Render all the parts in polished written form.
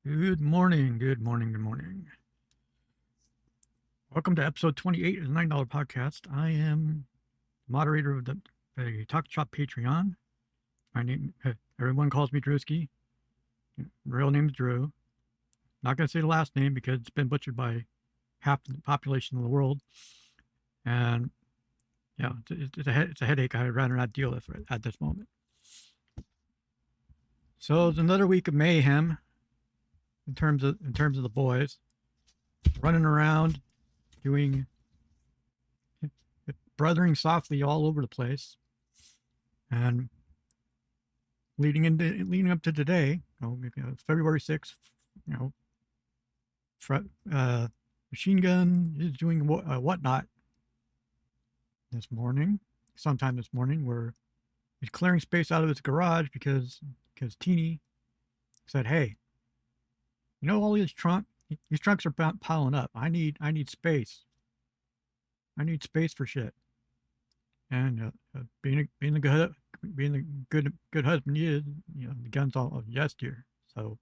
Good morning, good morning, good morning. Welcome to episode 28 of the $9 podcast. I am moderator of the TalkNShop Patreon. My name, everyone calls me Drewski. Real name is Drew. Not going to say the last name because it's been butchered by half the population of the world. And yeah, it's a headache I'd rather not deal with at this moment. So it's another week of mayhem in terms of the boys running around doing brothering softly all over the place, and leading up to today, February 6th, Machine Gun is doing whatnot sometime this morning, where he's clearing space out of his garage because Teeny said, "Hey, all these trunks are piling up. I need space. I need space for shit." And being the good husband he is, the gun's all of yes, dear. So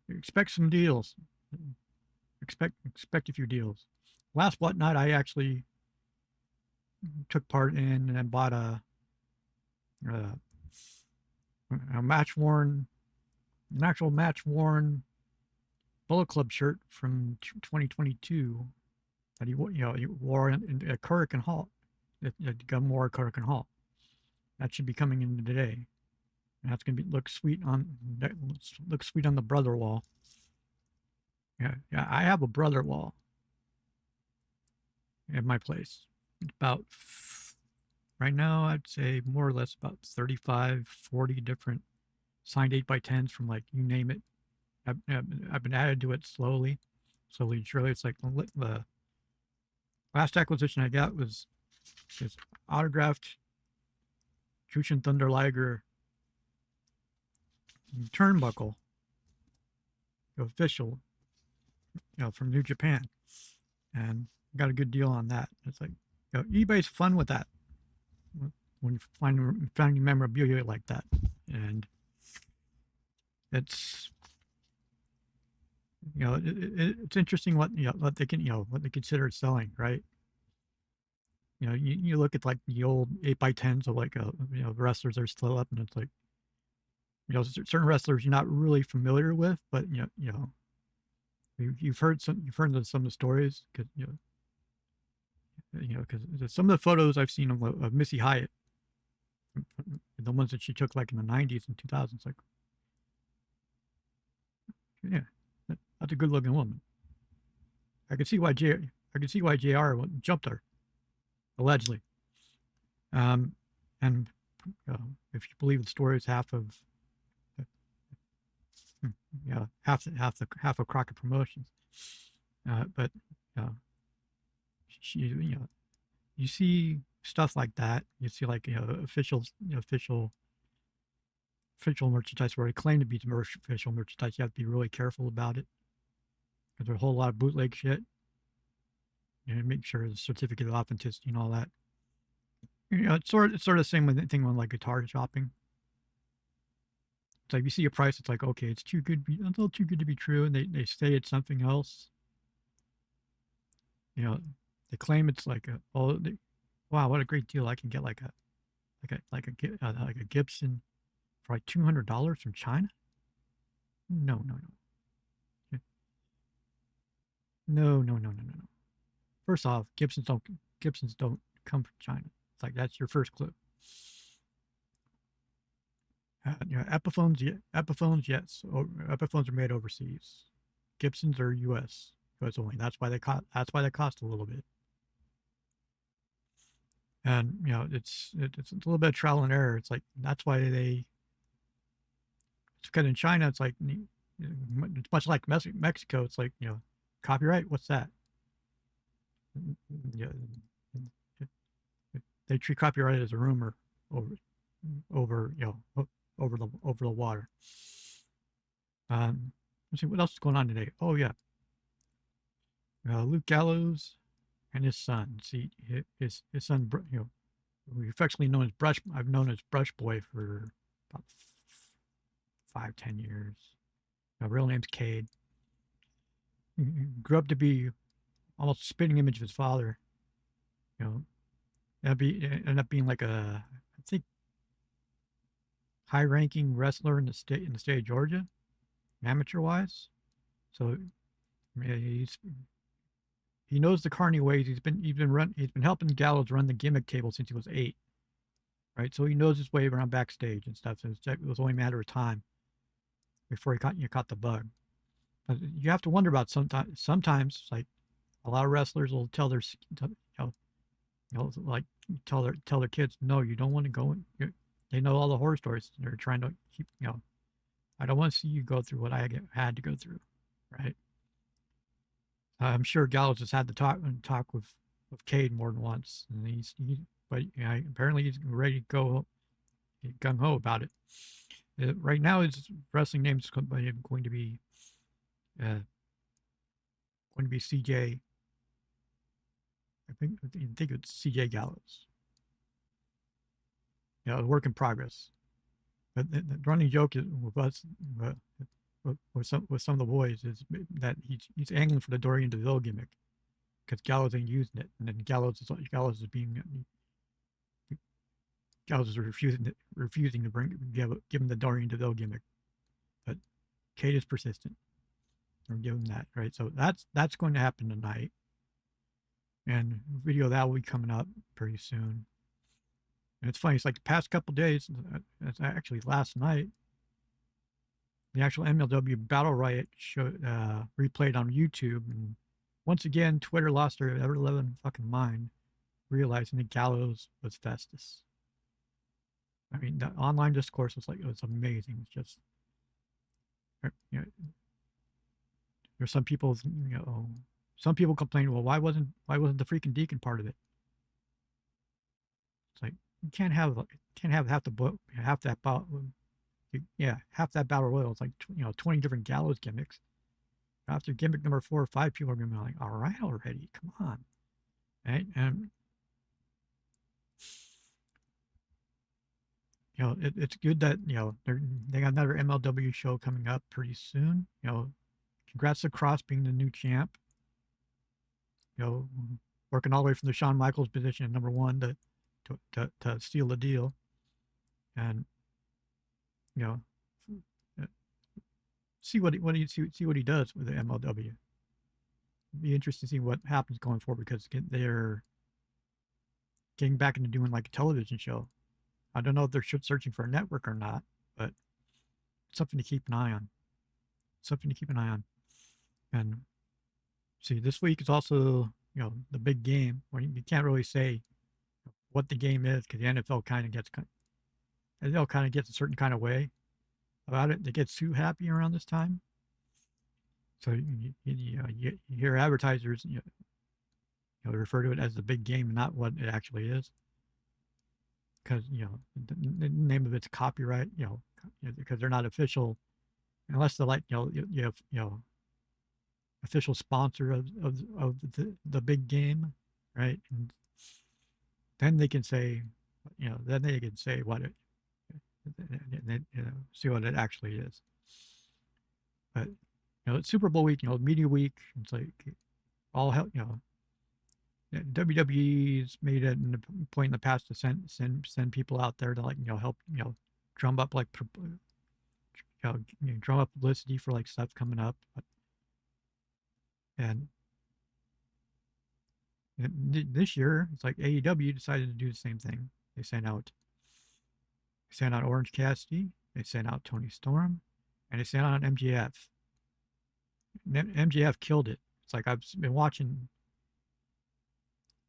expect some deals. Expect a few deals. Last whatnot, I actually took part in and bought a an actual match worn Bullet Club shirt from 2022 that he wore at Hurricane Hall. Gun wore at Hurricane Hall. That should be coming in today. And that's gonna look sweet on the brother wall. Yeah, I have a brother wall at my place. It's about, right now, I'd say more or less about 35, 40 different signed 8x10s from, like, you name it. I've been added to it slowly and surely. It's like the last acquisition I got was this autographed Jushin Thunder Liger turnbuckle, official, from New Japan, and got a good deal on that. It's like, eBay's fun with that when you find memorabilia like that, and it's it's interesting what what they consider selling, right? You look at like the old 8x10s of like wrestlers that are still up, and it's like certain wrestlers you're not really familiar with, but you've heard some of the stories, because because some of the photos I've seen of Missy Hyatt, the ones that she took like in the 90s and 2000s, like, yeah, that's a good looking woman. I can see why JR jumped her, allegedly. And if you believe the story, is half of Crockett Promotions. But she, you see stuff like that. You see like official merchandise where they claim to be official merchandise. You have to be really careful about it, because there's a whole lot of bootleg shit. Make sure the certificate of authenticity and all that. It's sort of the same thing when like guitar shopping. It's like you see a price, it's like, okay, it's a little too good to be true, and they say it's something else. They claim it's like wow, what a great deal! I can get like a Gibson for like $200 from China. No. First off, Gibsons don't come from China. It's like, that's your first clue. Epiphones, yes. Epiphones are made overseas. Gibsons are U.S. only. That's why they cost a little bit. And it's a little bit of trial and error. It's like, that's why it's because in China, it's like, it's much like Mexico. It's like, copyright. What's that? Yeah, they treat copyright as a rumor over the water. Let's see what else is going on today. Oh yeah, Luke Gallows and his son. See, his son, we affectionately known as Brush. I've known as Brush Boy for about 5, 10 years. My real name's Cade. He grew up to be almost a spitting image of his father. You know, ended up being like I think, high-ranking wrestler in the state of Georgia, amateur-wise. So he knows the carny ways. He's been helping Gallows run the gimmick table since he was 8, right? So he knows his way around backstage and stuff. So it was only a matter of time before he caught the bug. But you have to wonder about sometimes like a lot of wrestlers will tell their like tell their kids, no, you don't want to go. They know all the horror stories. They're trying to keep, I don't want to see you go through what I had to go through, right? I'm sure Gallows has had to talk with Cade more than once, and but apparently he's ready to go gung ho about it. Right now, his wrestling name is going to be CJ. I think it's CJ Gallows. A work in progress. But the running joke is with us, with some of the boys, is that he's angling for the Dorian DeVille gimmick because Gallows ain't using it, and then Gallows is refusing to give him the Dorian DeVille gimmick, but Cade is persistent. Or give him that, right? So that's going to happen tonight, and video that will be coming up pretty soon. And it's funny, it's like the past couple days. It's actually last night. The actual MLW Battle Riot show replayed on YouTube, and once again, Twitter lost their ever-loving fucking mind, realizing that Gallows was Festus. I mean, the online discourse was amazing. It's just, there's some people, complain, well, why wasn't the freaking Deacon part of it? It's like, you can't have half that battle royal. It's like 20 different Gallows gimmicks. After gimmick number 4 or 5, people are gonna be like, all right, already, come on, right? And it's good that they got another MLW show coming up pretty soon. Congrats to Cross being the new champ. Working all the way from the Shawn Michaels position at number 1 to seal the deal, and see what he does with the MLW. It'd be interesting to see what happens going forward because they're getting back into doing like a television show. I don't know if they're searching for a network or not, but it's something to keep an eye on. And see, this week is also the big game where you can't really say what the game is because the NFL kind of gets a certain kind of way about it. They get too happy around this time, so you hear advertisers refer to it as the big game, not what it actually is, because the name of it's copyright, because they're not official, unless they're like you have official sponsor of the big game, right? And then they can say, what it, see what it actually is. But it's Super Bowl week, media week. It's like all hell, WWE's made it a point in the past to send people out there to help drum up drum up publicity for stuff coming up. And this year, it's like AEW decided to do the same thing. They sent out Orange Cassidy, they sent out Tony Storm, and they sent out MJF. MJF killed it. It's like I've been watching.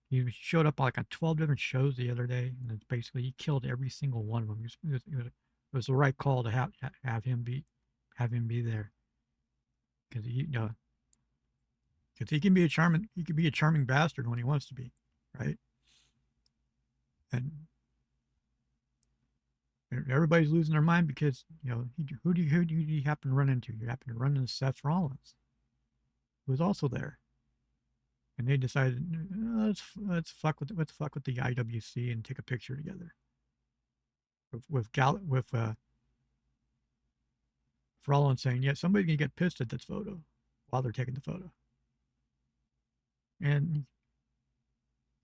He showed up on 12 different shows the other day, and it's basically he killed every single one of them. It was the right call to have him be there, because he can be a charming bastard when he wants to be, right? And everybody's losing their mind because who do you happen to run into? You happen to run into Seth Rollins, who was also there, and they decided let's fuck with the IWC and take a picture together with for all I'm saying, yeah, somebody's gonna get pissed at this photo while they're taking the photo. And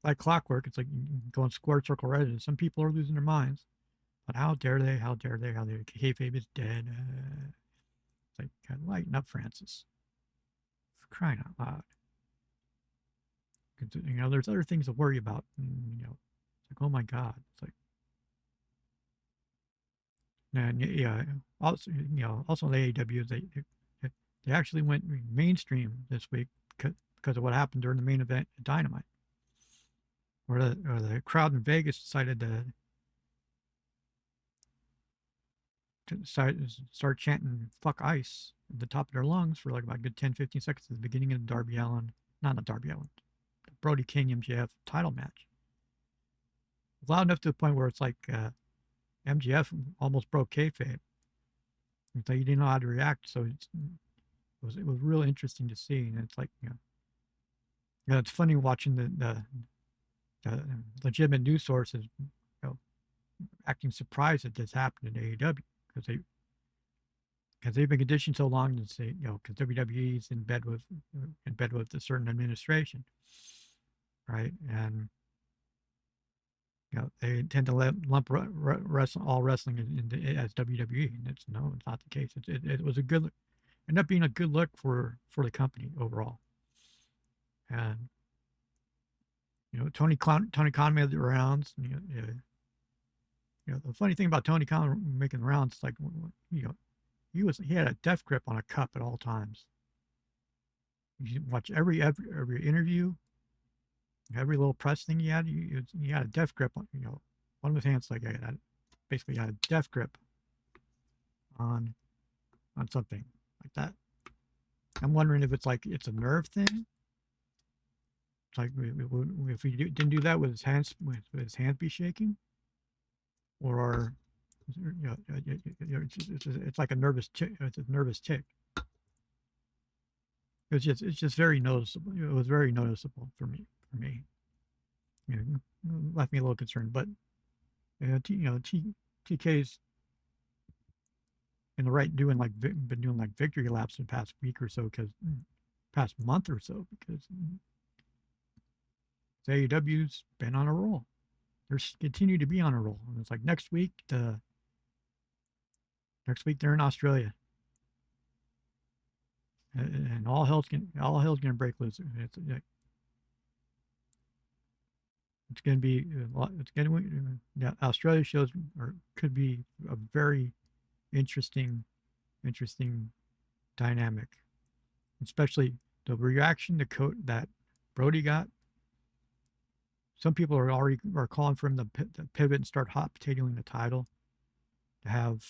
like clockwork, it's like going square circle right. Some people are losing their minds. But how dare they? How dare they? How dare they? Kayfabe is dead. It's like, God, lighten up, Francis. For crying out loud. You know, there's other things to worry about. And, you know, it's like, oh my God. It's like, and yeah, also, you know, also the AEW, they actually went mainstream this week because of what happened during the main event at Dynamite, where the crowd in Vegas decided to start chanting "fuck ice" at the top of their lungs for like about a good 10, 15 seconds at the beginning of the Darby Allin, not the Darby Allin, the Brody King MJF title match. Loud enough to the point where it's like MJF almost broke kayfabe. It's like he didn't know how to react, so it was really interesting to see. And it's like, you know, it's funny watching the legitimate news sources, you know, acting surprised that this happened in AEW because they've been conditioned so long to say, you know, because WWE's in bed with a certain administration, right? And you know, they tend to lump all wrestling as WWE, and it's not the case. It was ended up being a good look for the company overall. And you know, Tony Khan made the rounds. And, you know, the funny thing about Tony Khan making the rounds, like, you know, he had a death grip on a cup at all times. You watch every interview, every little press thing he had. He had a death grip on, you know, one of his hands, like, basically had a death grip on something like that. I'm wondering if it's like it's a nerve thing. It's like if he didn't do that, would his hands be shaking, or you know, it's like a nervous tick. It's a nervous tick. It's just very noticeable. It was very noticeable for me. You know, left me a little concerned, but TK's in the right been doing like victory laps in the past week or so, past month or so, because AEW's been on a roll. They're continue to be on a roll, and it's like next week they're in Australia, and all hell's gonna break loose. It's going to be Australia shows could be a very interesting dynamic, especially the reaction that Brody got. Some people are calling for him to pivot and start hot potatoing the title, to have,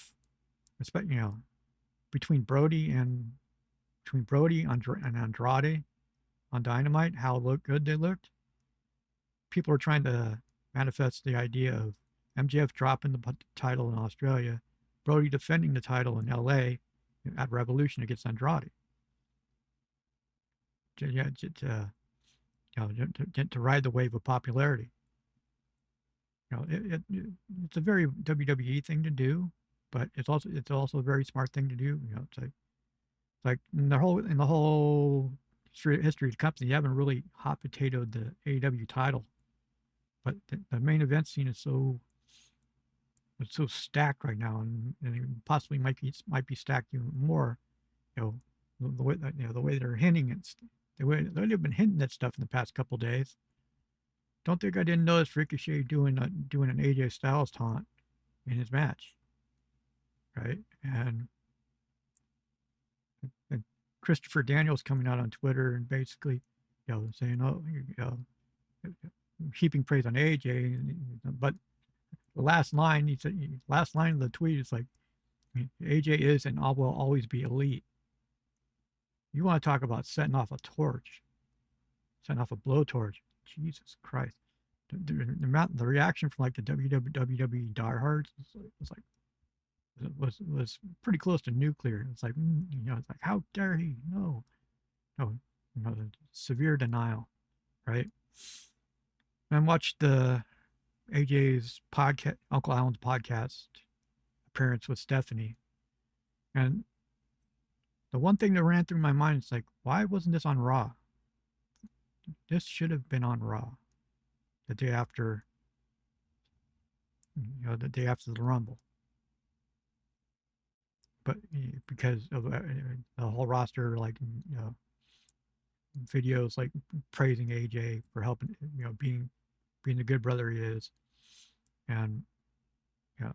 you know, between Brody and Andrade on Dynamite, how good they looked. People are trying to manifest the idea of MJF dropping the title in Australia, Brody defending the title in LA at Revolution against Andrade. To ride the wave of popularity. You know, it's a very WWE thing to do, but it's also a very smart thing to do. You know, it's like in the whole history of the company, you haven't really hot potatoed the AEW title, but the main event scene is so stacked right now, and possibly might be stacked even more. You know, the way they're hinting at they've been hinting at stuff in the past couple days. Don't think I didn't notice Ricochet doing an AJ Styles taunt in his match, right? And Christopher Daniels coming out on Twitter and basically, you know, saying, "Oh, you know, heaping praise on AJ," but the last line of the tweet is like, "AJ is and will always be elite." You want to talk about setting off a blowtorch? Jesus Christ! The reaction from like the WWE diehards was pretty close to nuclear. It's like, you know, it's like, how dare he? No, you know, severe denial, right? And watched the AJ's podcast, Uncle Alan's podcast appearance with Stephanie, and the one thing that ran through my mind is like, why wasn't this on Raw? This should have been on Raw the day after, the day after the Rumble. But because of the whole roster, like, videos like praising AJ for helping, being the good brother he is, and you know,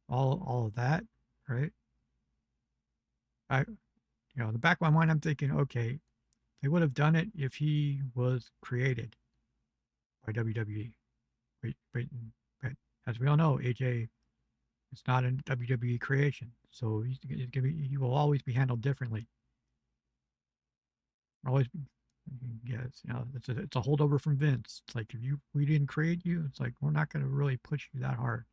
all of that, right? In the back of my mind, I'm thinking, okay, they would have done it if he was created by WWE. But as we all know, AJ is not a WWE creation, so he will always be handled differently. Always, yes, it's a holdover from Vince. It's like, if we didn't create you, it's like, we're not going to really push you that hard.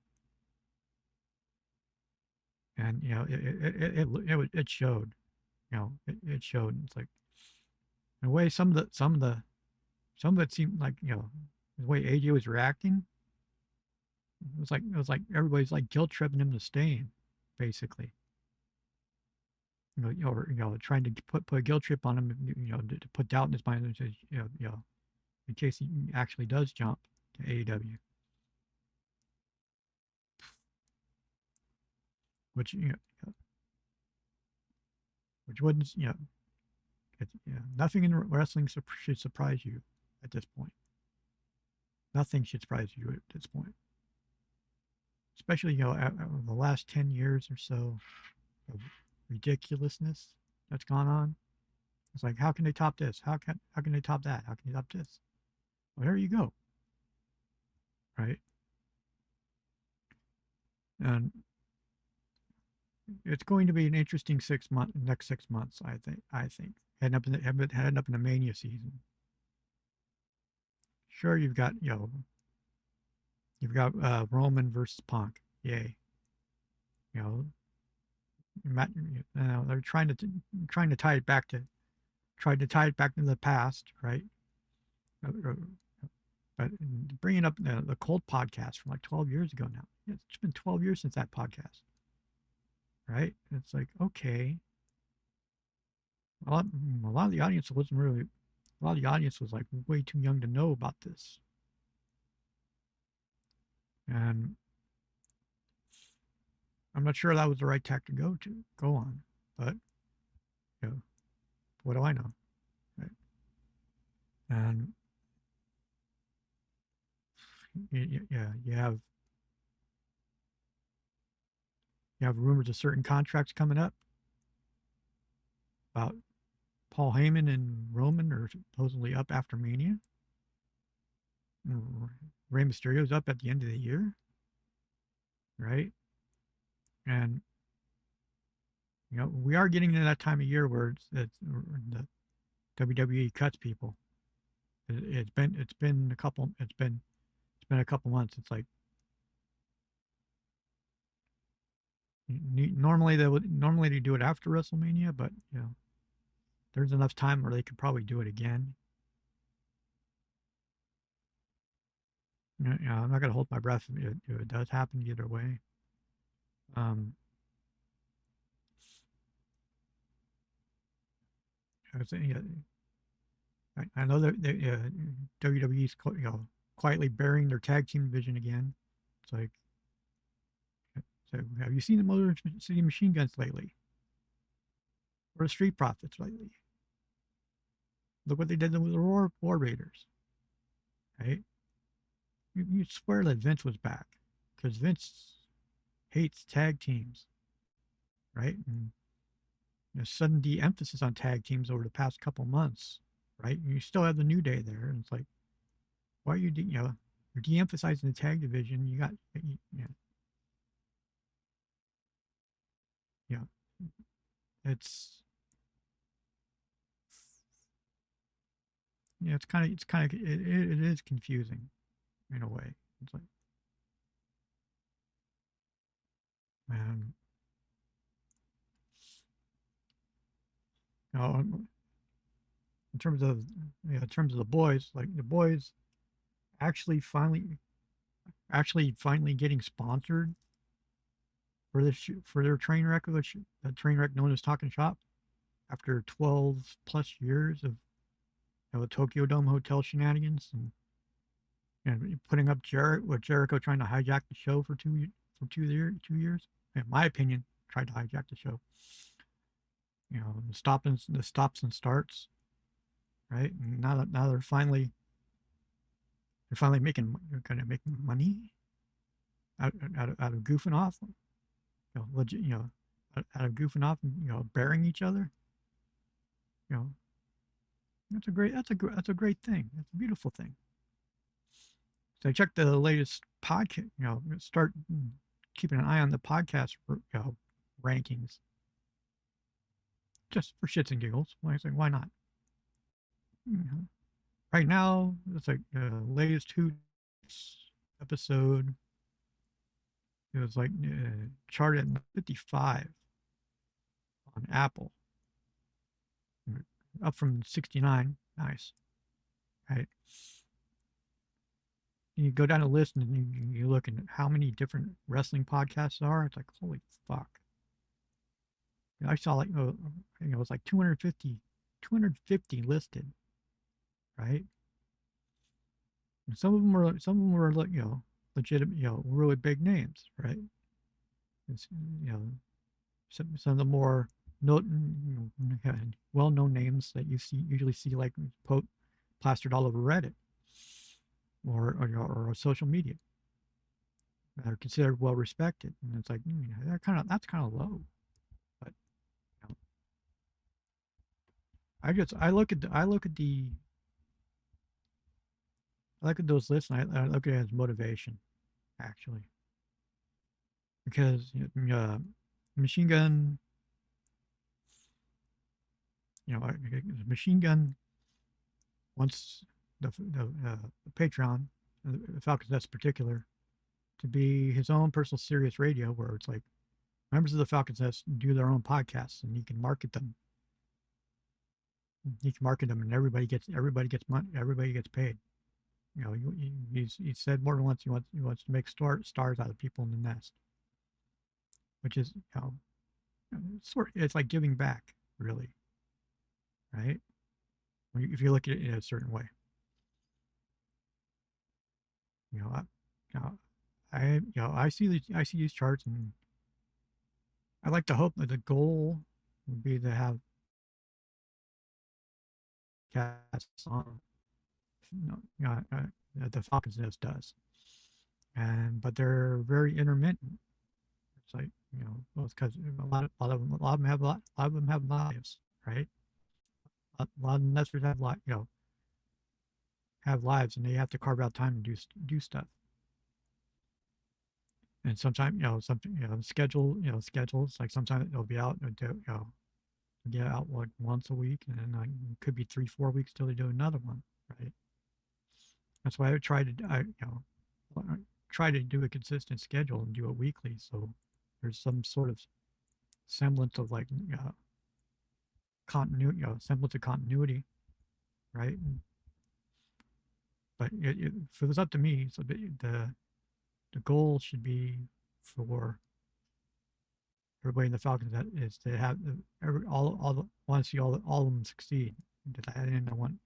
And it showed. It showed. It's like, in a way, some of it seemed like, the way AJ was reacting. It was like everybody's like guilt tripping him to staying, basically. Trying to put a guilt trip on him, to put doubt in his mind, and says, in case he actually does jump to AEW, which which wouldn't, nothing in wrestling should surprise you at this point. Nothing should surprise you at this point, especially the last 10 years or so of ridiculousness that's gone on. It's like, how can they top this? How can they top that? How can they top this? Well, there you go. Right? And it's going to be an interesting next 6 months, I think. Heading up in the Mania season. Sure, you've got Roman versus Punk. Yay. Matt, they're trying to tie it back to the past, right? But bringing up the Cold podcast from like 12 years ago now. It's been 12 years since that podcast, right? It's like, okay. A lot of the audience wasn't really. A lot of the audience was like way too young to know about this, and I'm not sure that was the right tack to go on. But what do I know? Right? And you have rumors of certain contracts coming up about Paul Heyman and Roman are supposedly up after Mania. Rey Mysterio's up at the end of the year, right? And we are getting into that time of year where the WWE cuts people. It's been a couple months. It's like, normally they do it after WrestleMania, but there's enough time where they could probably do it again. I'm not gonna hold my breath if it does happen either way. I know that WWE's quietly burying their tag team division again. It's like, so have you seen the Motor City Machine Guns lately, or the Street Profits lately? Look what they did with the War Raiders, right? You swear that Vince was back, because Vince hates tag teams, right? And sudden de-emphasis on tag teams over the past couple months, right? And you still have the New Day there, and it's like, why are you're de-emphasizing the tag division? You got, it's it is confusing in a way. It's like, man, in terms of the boys, like the boys actually finally getting sponsored for this for their train wreck, the train wreck known as TalkNShop. after 12 plus years of the Tokyo Dome hotel shenanigans and putting up Jericho trying to hijack the show for 2 years. In my opinion, tried to hijack the show. The stops and starts, right? And now they're finally making kind of making money out of goofing off, legit, out of goofing off and bearing each other. You know, that's a great thing. That's a beautiful thing. So I checked the latest podcast. Start keeping an eye on the podcast rankings, just for shits and giggles. I say, why not? Right now, it's like the latest Hoots episode. It was like charted at 55 on Apple, up from 69. Nice, right? You go down the list and you look at how many different wrestling podcasts there are. It's like, holy fuck. I saw like, it was like 250 listed, right? And some of them were like, legitimate, really big names, right? It's, some of the more well-known names that you usually see like plastered all over Reddit or social media that are considered well respected, and it's like that's kind of low. But you know, I look at those lists and I look at it as motivation, actually, because Machine Gun, Machine Gun wants the Patreon, the Falcons Nest particular, to be his own personal Sirius Radio, where it's like members of the Falcons Nest do their own podcasts and he can market them. And everybody gets money. Everybody gets paid. He said more than once he wants to make stars out of people in the nest, which is it's like giving back, really, right? If you look at it in a certain way, you know, I see these charts, and I like to hope that the goal would be to have casts on, that the Falcons Nest does, but they're very intermittent. It's like well, it's because a lot of them have lives, right? A lot of nesters have lives, and they have to carve out time to do stuff. And sometimes schedules, like sometimes they'll be out get out like once a week, and then like, it could be 3-4 weeks till they do another one, right? That's why I try to do a consistent schedule and do it weekly, so there's some sort of semblance of like continuity, right? But if it was up to me, so the goal should be for everybody in the Falcons that is to have want to see all of them succeed. And I want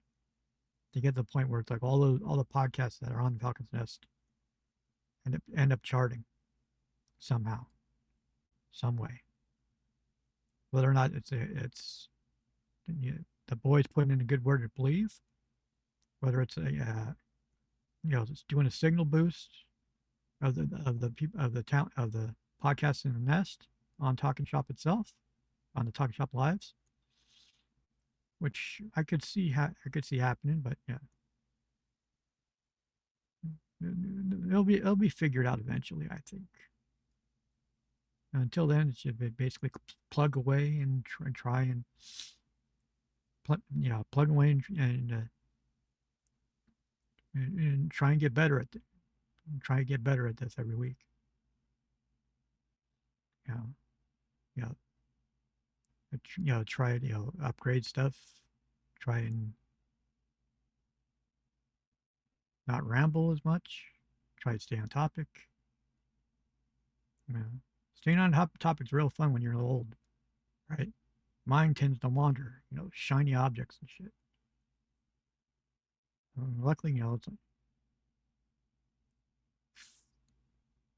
to get to the point where it's like all the podcasts that are on Falcons Nest end up charting somehow, some way. Whether or not it's the boys putting in a good word to believe, whether it's just doing a signal boost of the podcast in the nest on TalkNShop itself, on the TalkNShop lives, which I could see happening, but yeah, it'll be figured out eventually, I think. Until then, it should be basically plug away and try and plug away and try and get better at it. Try and get better at this every week. Try upgrade stuff. Try and not ramble as much. Try to stay on topic. Staying on topic is real fun when you're old, right? mind tends to wander, shiny objects and shit. Luckily,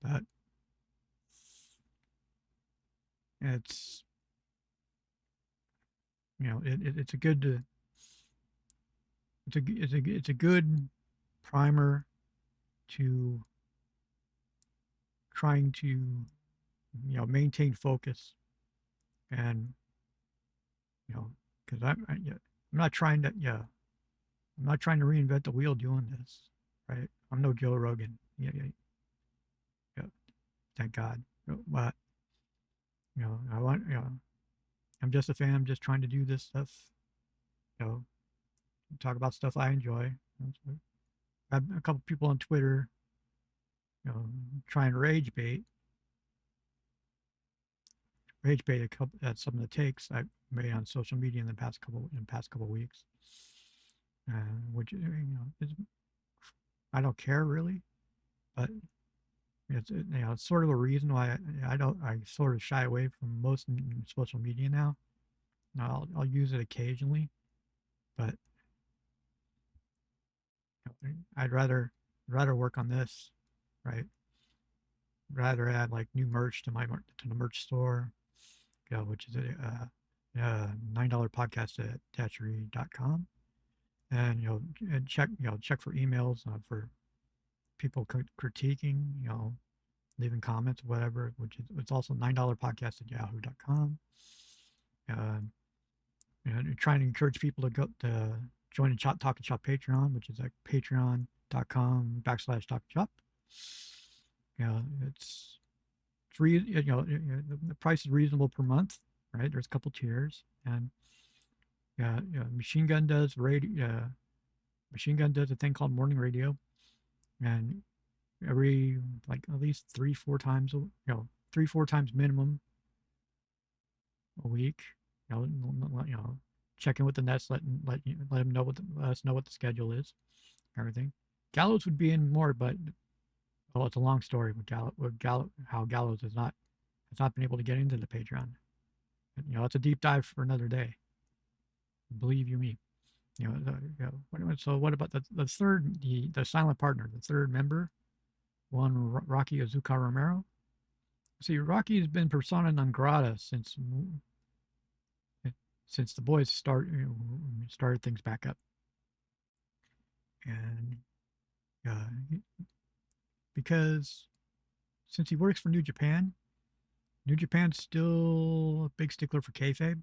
that it's it's a good it's a good primer to trying to maintain focus, and because I'm not trying to I'm not trying to reinvent the wheel doing this, right? I'm no Joe Rogan. Yeah, yeah, yeah. Thank God. But I want I'm just a fan. I'm just trying to do this stuff. You know, talk about stuff I enjoy. I have a couple people on Twitter, trying to rage bait a couple at some of the takes I made on social media in the past couple weeks, which I don't care really, but it's sort of a reason why I sort of shy away from most social media now. I'll use it occasionally, but I'd rather work on this, right? Rather add like new merch to the merch store, which is $9 podcast at Tatchery.com, and and check for emails for people critiquing, leaving comments, whatever, which is it's also $9 podcast at Yahoo.com. And trying to encourage people to go to join the TalkNShop Patreon, which is like patreon.com/TalkNShop. It's the price is reasonable per month, right? There's a couple tiers, and Machine Gun does radio. Machine Gun does a thing called morning radio, and every like at least 3-4 times minimum a week. Check in with the Nets, let them know let us know what the schedule is, everything. Gallows would be in more, but it's a long story with how Gallows has not been able to get into the Patreon. It's a deep dive for another day. Believe you me. So what about the third, the silent partner, the third member, one Rocky Azucar Romero? See, Rocky has been persona non grata since the boys started things back up, and because since he works for New Japan's still a big stickler for kayfabe,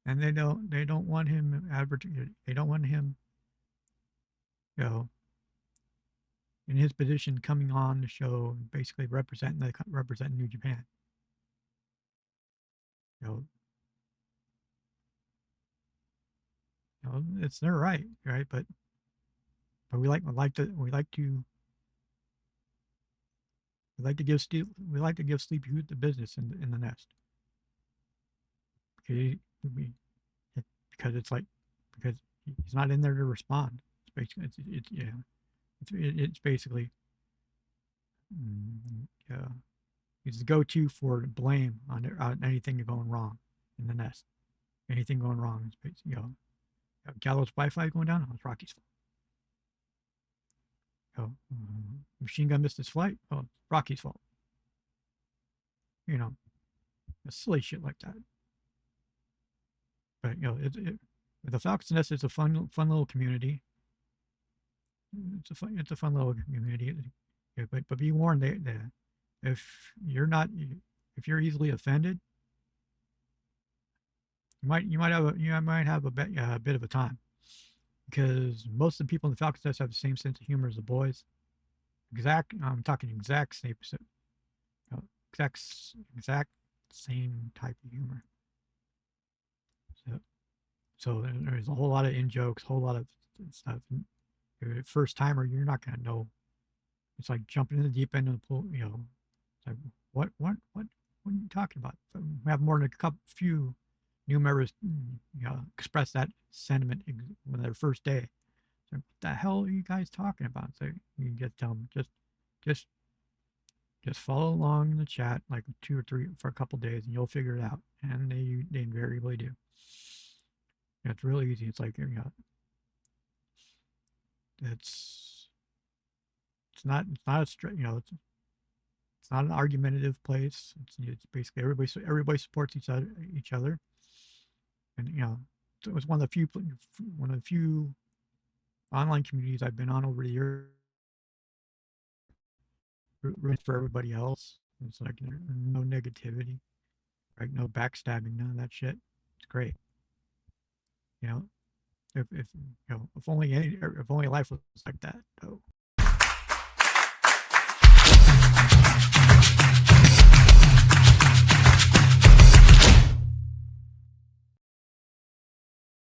and they don't want him they don't want him you know in his position coming on the show basically representing New Japan. You know, it's their right, right? But we like to give Sleepy the business in the nest, because because it's like because he's not in there to respond. It's basically it's basically yeah, he's the go-to for blame on anything going wrong in the nest. Anything going wrong is basically, Gallows Wi-Fi going down. Oh, it's Rocky's fault. Machine Gun missed his flight. Oh, it's Rocky's fault. Silly shit like that. But the Falcons Nest is a fun little community. It's a fun little community. Yeah, but be warned, if you're not if you're easily offended, you might have a bit of a time, because most of the people in the Falcons Nest have the same sense of humor as the boys. I'm talking exact same, exact exact same type of humor. So, there's a whole lot of in jokes, whole lot of stuff. If you're a first timer, you're not gonna know. It's like jumping in the deep end of the pool. It's like what are you talking about? We have more than few new members, express that sentiment when their first day. So what the hell are you guys talking about? So you just tell them just Just follow along in the chat like 2 or 3 for a couple days, and you'll figure it out. And they invariably do. It's really easy. It's like it's it's not a it's not an argumentative place. It's basically everybody supports each other, and it was one of the few online communities I've been on over the years. Roots for everybody else. It's like no negativity, right? No backstabbing, none of that shit. It's great. You know, if only life was like that, though.